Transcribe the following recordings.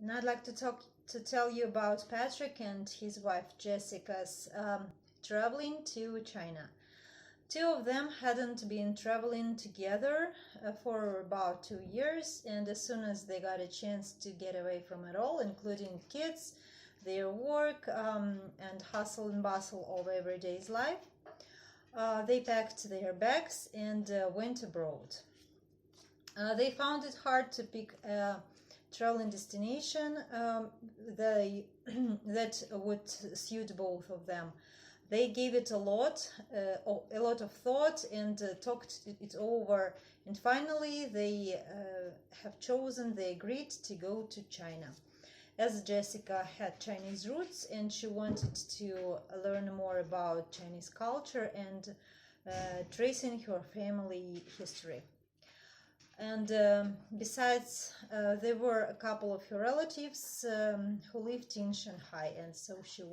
And I'd like to tell you about Patrick and his wife Jessica's traveling to China. Two of them hadn't been traveling together for about 2 years, and as soon as they got a chance to get away from it all, including kids, their work, and hustle and bustle of everyday's life, they packed their bags and went abroad. They found it hard to pick a traveling destination that would suit both of them. They gave it a lot of thought and talked it over. And finally, they they agreed to go to China. As Jessica had Chinese roots and she wanted to learn more about Chinese culture and tracing her family history. And besides, there were a couple of her relatives who lived in Shanghai, and so she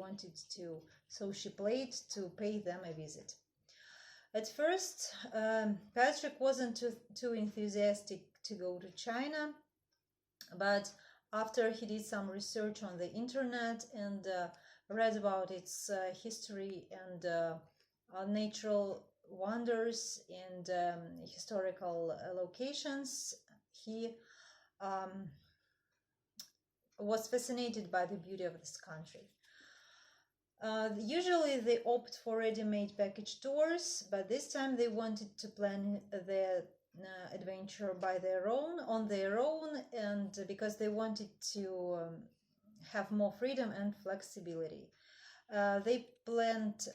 planned to pay them a visit. At first, Patrick wasn't too enthusiastic to go to China, but after he did some research on the internet and read about its history and natural wonders and historical locations, he was fascinated by the beauty of this country. Usually they opt for ready-made package tours, but this time they wanted to plan their adventure on their own, and because they wanted to have more freedom and flexibility. They planned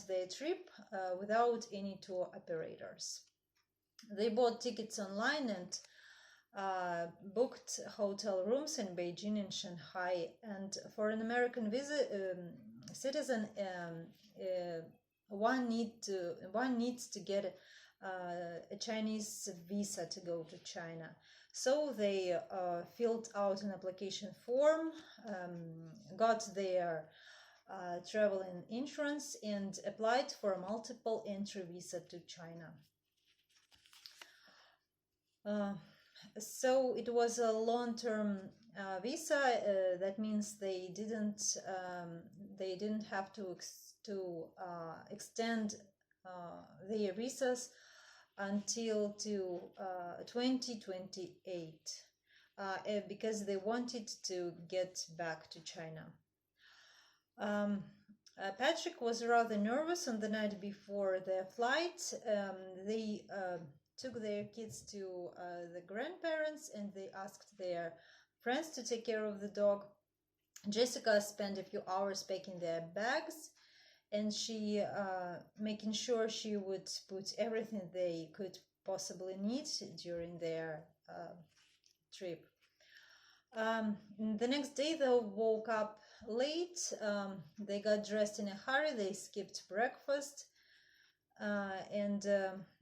their trip without any tour operators. They bought tickets online and booked hotel rooms in Beijing and Shanghai. And for an American citizen, one needs to get a Chinese visa to go to China. So they filled out an application form, got their traveling insurance, and applied for a multiple entry visa to China. So it was a long-term visa. That means they didn't have to extend their visas until to 2028 because they wanted to get back to China. Patrick was rather nervous on the night before their flight. They took their kids to the grandparents and they asked their friends to take care of the dog. Jessica spent a few hours packing their bags, and she making sure she would put everything they could possibly need during their trip. The next day they woke up late. They got dressed in a hurry. They skipped breakfast. And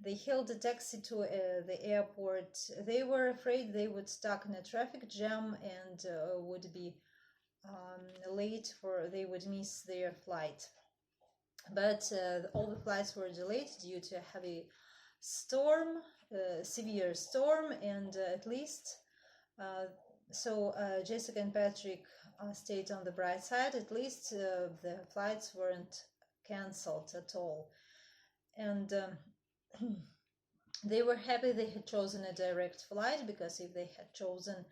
they hailed a taxi to the airport. They were afraid they would stuck in a traffic jam and would be late, they would miss their flight. But all the flights were delayed due to a heavy storm, severe storm, and at least so Jessica and Patrick stayed on the bright side. At least the flights weren't cancelled at all. And they were happy they had chosen a direct flight, because if they had chosen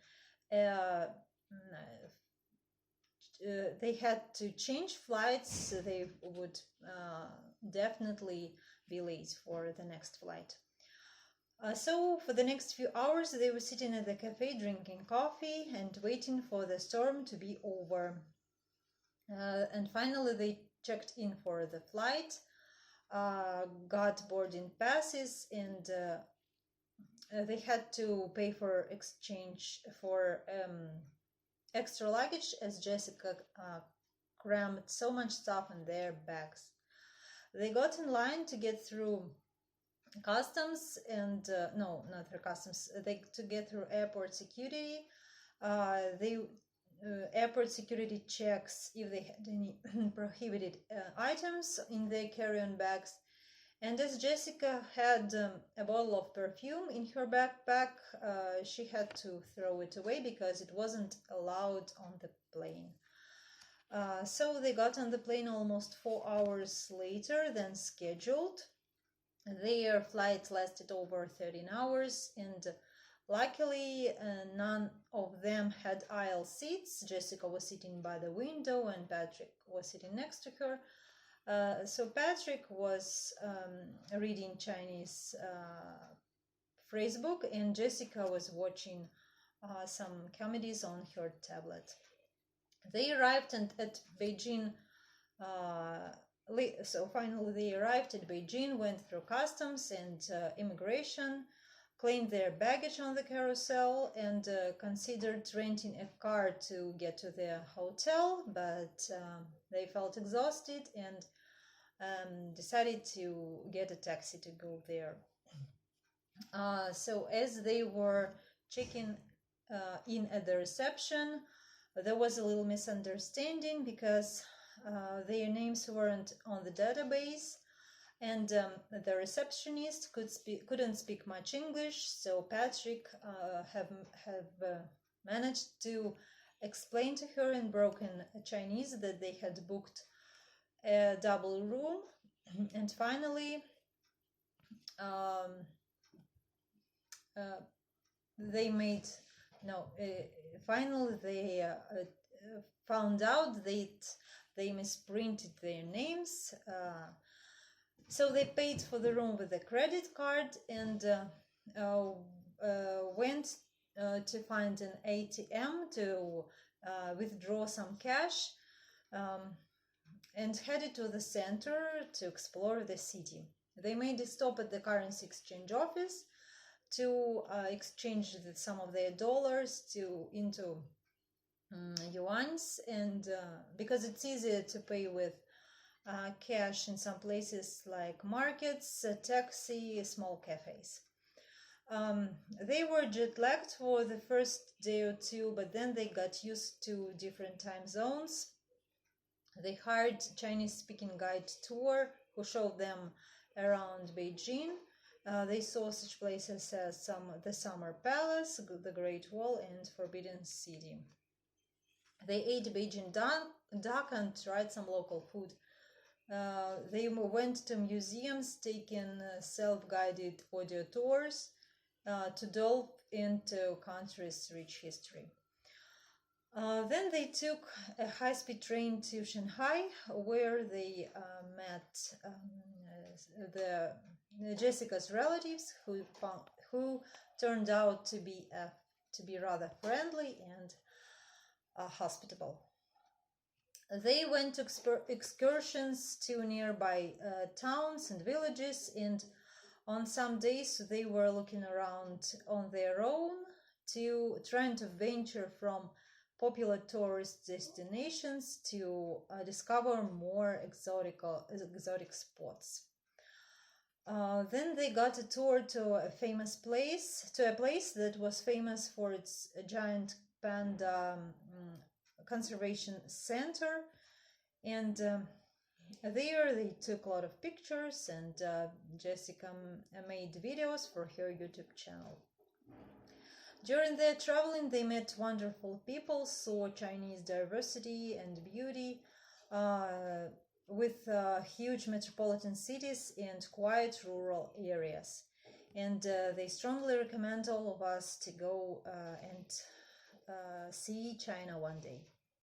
they had to change flights, they would definitely be late for the next flight. So for the next few hours they were sitting at the cafe drinking coffee and waiting for the storm to be over. And finally they checked in for the flight, got boarding passes, and they had to pay for exchange for extra luggage, as Jessica crammed so much stuff in their bags. They got in line to get through customs and no, not through customs. To get through airport security. Airport security checks if they had any prohibited items in their carry-on bags, And as Jessica had a bottle of perfume in her backpack, she had to throw it away because it wasn't allowed on the plane. So they got on the plane almost 4 hours later than scheduled. Their flight lasted over 13 hours, and luckily none of them had aisle seats. Jessica was sitting by the window and Patrick was sitting next to her. So Patrick was reading Chinese phrasebook, and Jessica was watching some comedies on her tablet. They arrived at Beijing. So finally, they arrived at Beijing, went through customs and immigration, claimed their baggage on the carousel, and considered renting a car to get to their hotel, but they felt exhausted and decided to get a taxi to go there. So as they were checking in at the reception, there was a little misunderstanding because their names weren't on the database, and the receptionist couldn't speak much English, so Patrick have managed to explain to her in broken Chinese that they had booked a double room, and finally they found out that they misprinted their names. So they paid for the room with a credit card and went to find an ATM to withdraw some cash, and headed to the center to explore the city. They made a stop at the currency exchange office to exchange some of their dollars into yuans, and because it's easier to pay with cash in some places like markets, taxi, small cafes. They were jet lagged for the first day or two, but then they got used to different time zones. They hired a Chinese-speaking guide tour who showed them around Beijing. They saw such places as the Summer Palace, the Great Wall, and Forbidden City. They ate Beijing duck and tried some local food. They went to museums, taking self-guided audio tours to delve into country's rich history. Then they took a high-speed train to Shanghai, where they met Jessica's relatives, who turned out to be rather friendly and hospitable. They went to excursions to nearby towns and villages, and on some days they were looking around on their own, trying to venture from popular tourist destinations to discover more exotic spots. Then they got a tour to a place that was famous for its giant panda conservation center, and there they took a lot of pictures, and Jessica made videos for her YouTube channel. During their traveling, they met wonderful people, saw Chinese diversity and beauty, with huge metropolitan cities and quiet rural areas. And they strongly recommend all of us to go and see China one day.